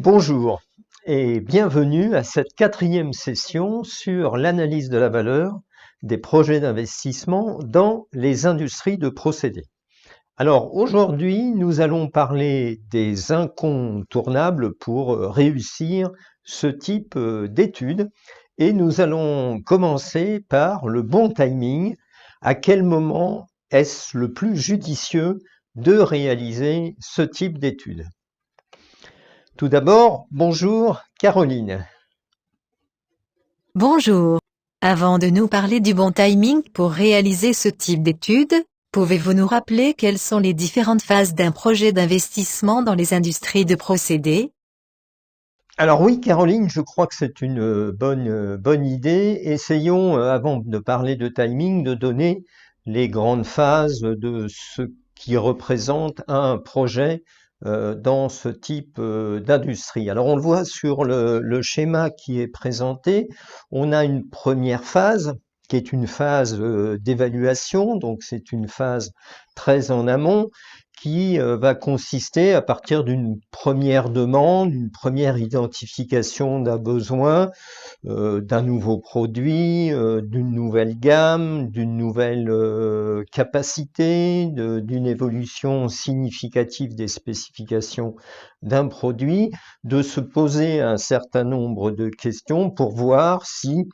Bonjour et bienvenue à cette quatrième session sur l'analyse de la valeur des projets d'investissement dans les industries de procédés. Alors aujourd'hui, nous allons parler des incontournables pour réussir ce type d'études et nous allons commencer par le bon timing. À quel moment est-ce le plus judicieux de réaliser ce type d'études? Tout d'abord, bonjour Caroline. Bonjour. Avant de nous parler du bon timing pour réaliser ce type d'études, pouvez-vous nous rappeler quelles sont les différentes phases d'un projet d'investissement dans les industries de procédés? Alors oui, Caroline, je crois que c'est une bonne idée. Essayons, avant de parler de timing, de donner les grandes phases de ce qui représente un projet dans ce type d'industrie. Alors on le voit sur le schéma qui est présenté. On a une première phase qui est une phase d'évaluation, donc c'est une phase très en amont qui va consister à partir d'une première demande, une première identification d'un besoin, d'un nouveau produit, d'une nouvelle gamme, d'une nouvelle capacité, d'une évolution significative des spécifications d'un produit, de se poser un certain nombre de questions pour voir si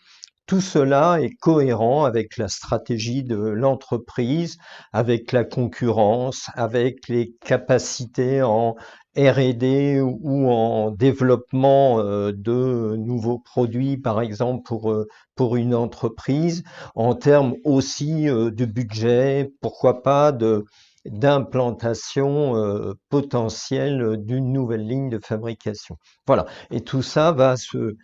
tout cela est cohérent avec la stratégie de l'entreprise, avec la concurrence, avec les capacités en R&D ou en développement de nouveaux produits, par exemple pour une entreprise, en termes aussi de budget, pourquoi pas d'implantation potentielle d'une nouvelle ligne de fabrication. Voilà, et tout ça va se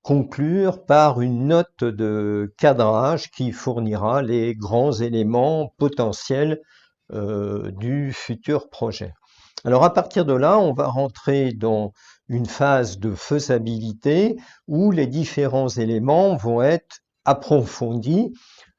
conclure par une note de cadrage qui fournira les grands éléments potentiels du futur projet. Alors à partir de là, on va rentrer dans une phase de faisabilité où les différents éléments vont être approfondis,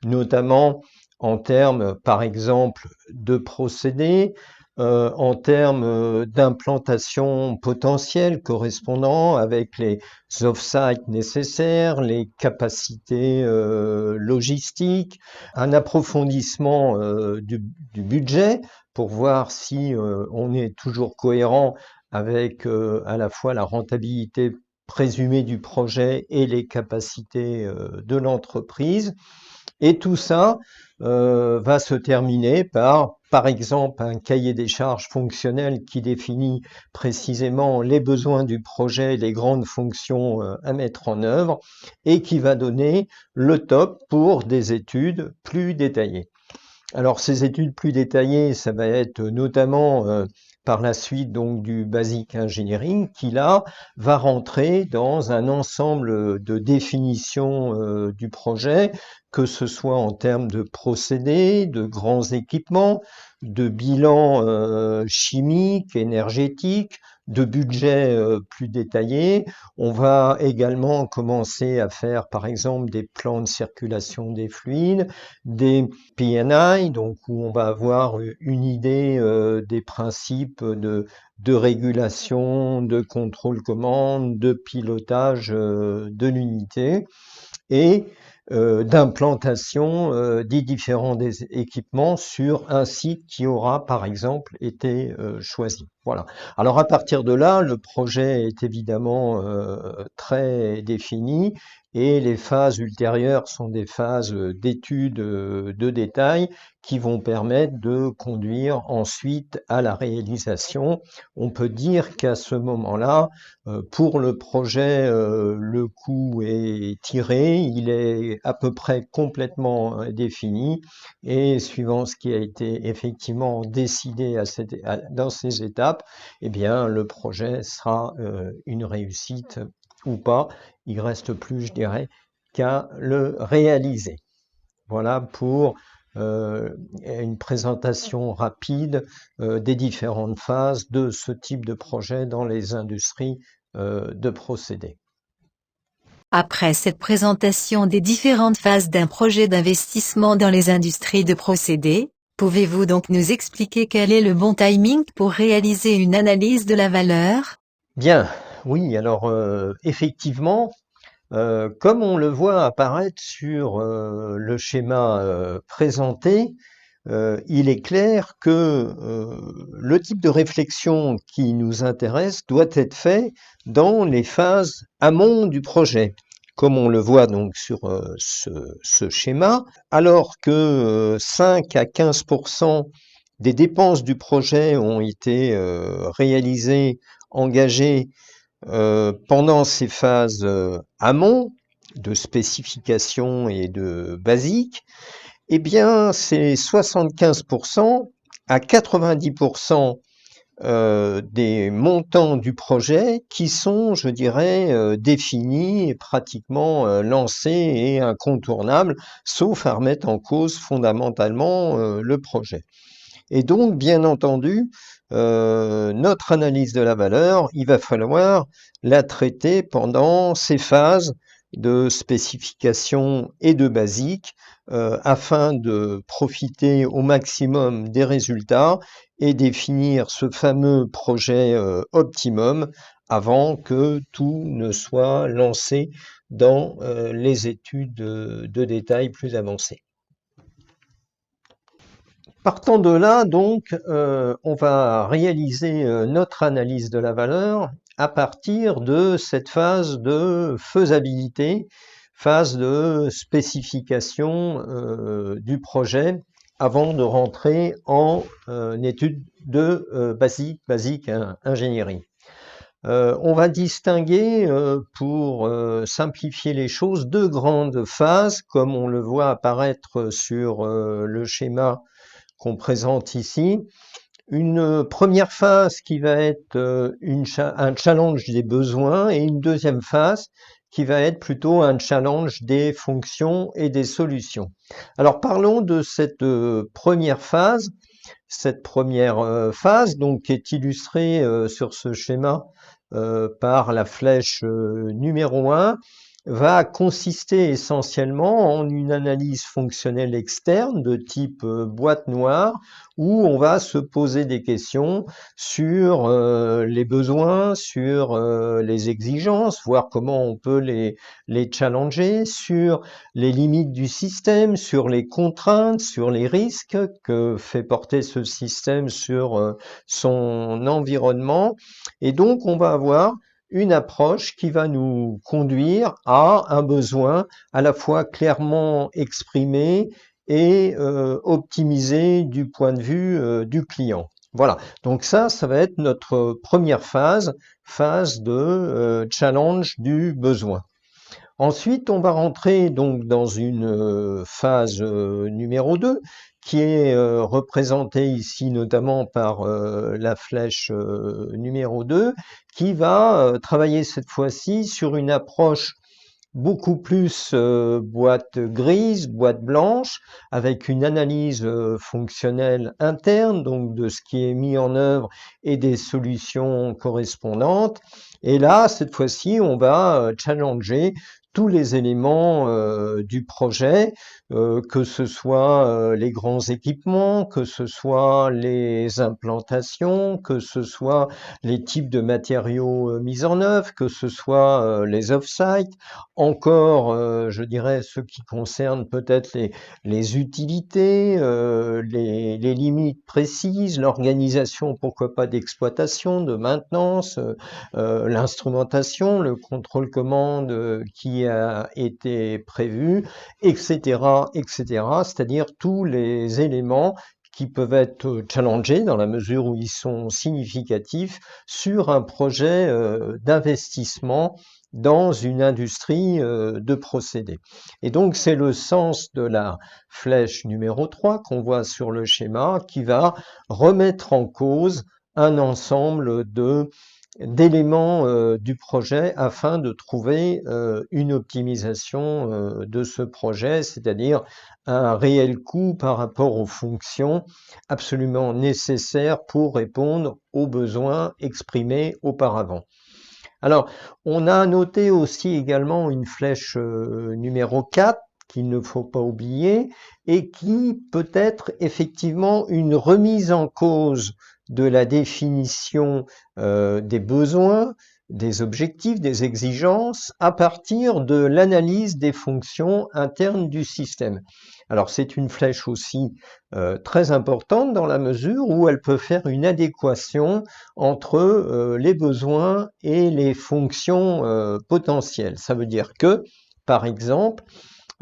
notamment en termes, par exemple, de procédés, en termes d'implantation potentielle correspondant avec les off-site nécessaires, les capacités logistiques, un approfondissement du budget pour voir si on est toujours cohérent avec à la fois la rentabilité présumée du projet et les capacités de l'entreprise. Et tout ça va se terminer par exemple, un cahier des charges fonctionnel qui définit précisément les besoins du projet, les grandes fonctions à mettre en œuvre, et qui va donner le top pour des études plus détaillées. Alors ces études plus détaillées, ça va être notamment par la suite donc du basic engineering qui là va rentrer dans un ensemble de définitions du projet, que ce soit en termes de procédés, de grands équipements, de bilan chimique, énergétique, de budget plus détaillé. On va également commencer à faire par exemple des plans de circulation des fluides, des PNI, donc où on va avoir une idée des principes de régulation, de contrôle commande, de pilotage de l'unité et d'implantation des différents équipements sur un site qui aura par exemple été choisi. Voilà. Alors à partir de là, le projet est évidemment très défini et les phases ultérieures sont des phases d'études de détail qui vont permettre de conduire ensuite à la réalisation. On peut dire qu'à ce moment-là, pour le projet, le coût est tiré, il est à peu près complètement défini et suivant ce qui a été effectivement décidé dans ces étapes, eh bien, le projet sera une réussite ou pas. Il reste plus, je dirais, qu'à le réaliser. Voilà pour une présentation rapide des différentes phases de ce type de projet dans les industries de procédés. Après cette présentation des différentes phases d'un projet d'investissement dans les industries de procédés, pouvez-vous donc nous expliquer quel est le bon timing pour réaliser une analyse de la valeur? Bien, Oui, alors effectivement, comme on le voit apparaître sur le schéma présenté, il est clair que le type de réflexion qui nous intéresse doit être fait dans les phases amont du projet, comme on le voit donc sur ce schéma, alors que 5 à 15% des dépenses du projet ont été réalisées, engagées pendant ces phases amont de spécification et de basique, eh bien, c'est 75% à 90% des montants du projet qui sont, je dirais, définis et pratiquement lancés et incontournables, sauf à remettre en cause fondamentalement le projet. Et donc, bien entendu, notre analyse de la valeur, il va falloir la traiter pendant ces phases de spécification et de basique afin de profiter au maximum des résultats et définir ce fameux projet optimum avant que tout ne soit lancé dans les études de détail plus avancées. Partant de là, donc, on va réaliser notre analyse de la valeur à partir de cette phase de faisabilité, phase de spécification du projet avant de rentrer en étude de basique ingénierie. On va distinguer, pour simplifier les choses, deux grandes phases, comme on le voit apparaître sur le schéma qu'on présente ici. Une première phase qui va être un challenge des besoins et une deuxième phase qui va être plutôt un challenge des fonctions et des solutions. Alors parlons de cette première phase. Cette première phase, donc, qui est illustrée sur ce schéma par la flèche numéro 1, va consister essentiellement en une analyse fonctionnelle externe de type boîte noire, où on va se poser des questions sur les besoins, sur les exigences, voir comment on peut les challenger, sur les limites du système, sur les contraintes, sur les risques que fait porter ce système sur son environnement. Et donc, on va avoir une approche qui va nous conduire à un besoin à la fois clairement exprimé et optimisé du point de vue du client. Voilà, donc ça va être notre première phase, phase de challenge du besoin. Ensuite, on va rentrer donc dans une phase numéro 2 qui est représentée ici notamment par la flèche numéro 2, qui va travailler cette fois-ci sur une approche beaucoup plus boîte grise, boîte blanche, avec une analyse fonctionnelle interne, donc de ce qui est mis en œuvre et des solutions correspondantes. Et là, cette fois-ci, on va challenger tous les éléments du projet, que ce soit les grands équipements, que ce soit les implantations, que ce soit les types de matériaux mis en œuvre, que ce soit les off-site, encore, je dirais, ce qui concerne peut-être les utilités, les limites précises, l'organisation, pourquoi pas, d'exploitation, de maintenance, l'instrumentation, le contrôle commande qui a été prévu, etc., etc., c'est-à-dire tous les éléments qui peuvent être challengés dans la mesure où ils sont significatifs sur un projet d'investissement dans une industrie de procédés. Et donc, c'est le sens de la flèche numéro 3 qu'on voit sur le schéma qui va remettre en cause un ensemble d'éléments du projet afin de trouver une optimisation de ce projet, c'est-à-dire un réel coût par rapport aux fonctions absolument nécessaires pour répondre aux besoins exprimés auparavant. Alors, on a noté aussi également une flèche numéro 4 qu'il ne faut pas oublier et qui peut être effectivement une remise en cause de la définition des besoins, des objectifs, des exigences à partir de l'analyse des fonctions internes du système. Alors c'est une flèche aussi très importante dans la mesure où elle peut faire une adéquation entre les besoins et les fonctions potentielles. Ça veut dire que, par exemple,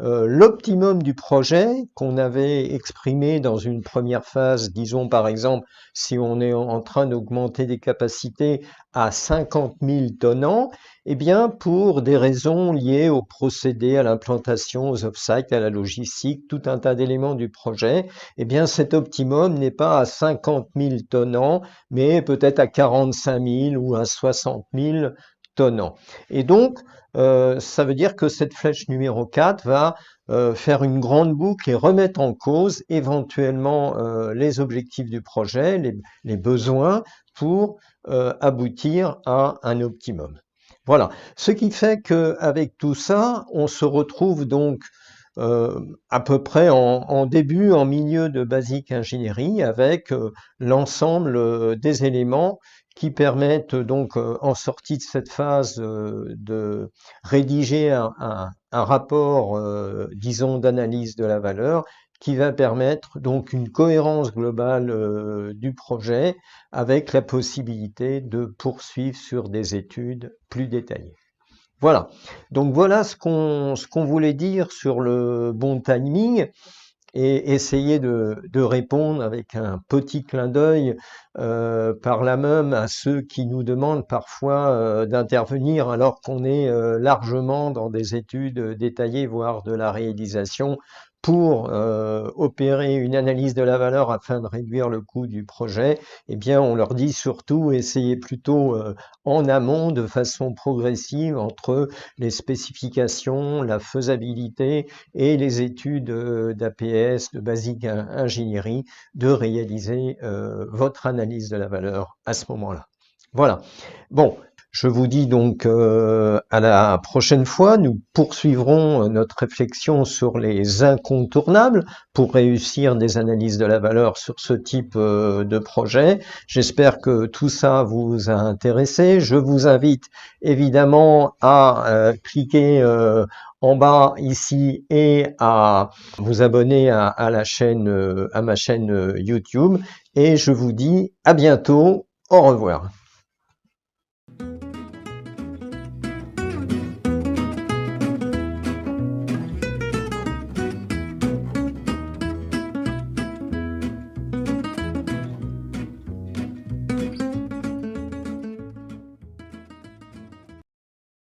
l'optimum du projet qu'on avait exprimé dans une première phase, disons par exemple, si on est en train d'augmenter des capacités à 50 000 tonnes an, eh bien, pour des raisons liées aux procédés, à l'implantation, aux off-site, à la logistique, tout un tas d'éléments du projet, eh bien, cet optimum n'est pas à 50 000 tonnes an, mais peut-être à 45 000 ou à 60 000 tonnes an. Et donc, ça veut dire que cette flèche numéro 4 va faire une grande boucle et remettre en cause éventuellement les objectifs du projet, les besoins pour aboutir à un optimum. Voilà. Ce qui fait qu'avec tout ça, on se retrouve donc à peu près en début, en milieu de basique ingénierie avec l'ensemble des éléments qui permettent donc en sortie de cette phase de rédiger un rapport, disons, d'analyse de la valeur qui va permettre donc une cohérence globale du projet avec la possibilité de poursuivre sur des études plus détaillées. Voilà, donc voilà ce qu'on voulait dire sur le bon timing et essayer de répondre avec un petit clin d'œil par là même à ceux qui nous demandent parfois d'intervenir alors qu'on est largement dans des études détaillées, voire de la réalisation, pour opérer une analyse de la valeur afin de réduire le coût du projet. Eh bien, on leur dit surtout essayez plutôt en amont de façon progressive entre les spécifications, la faisabilité et les études d'APS, de basique ingénierie, de réaliser votre analyse de la valeur à ce moment-là. Voilà. Bon, je vous dis donc à la prochaine fois. Nous poursuivrons notre réflexion sur les incontournables pour réussir des analyses de la valeur sur ce type de projet. J'espère que tout ça vous a intéressé. Je vous invite évidemment à cliquer en bas ici et à vous abonner à la chaîne, à ma chaîne YouTube. Et je vous dis à bientôt. Au revoir.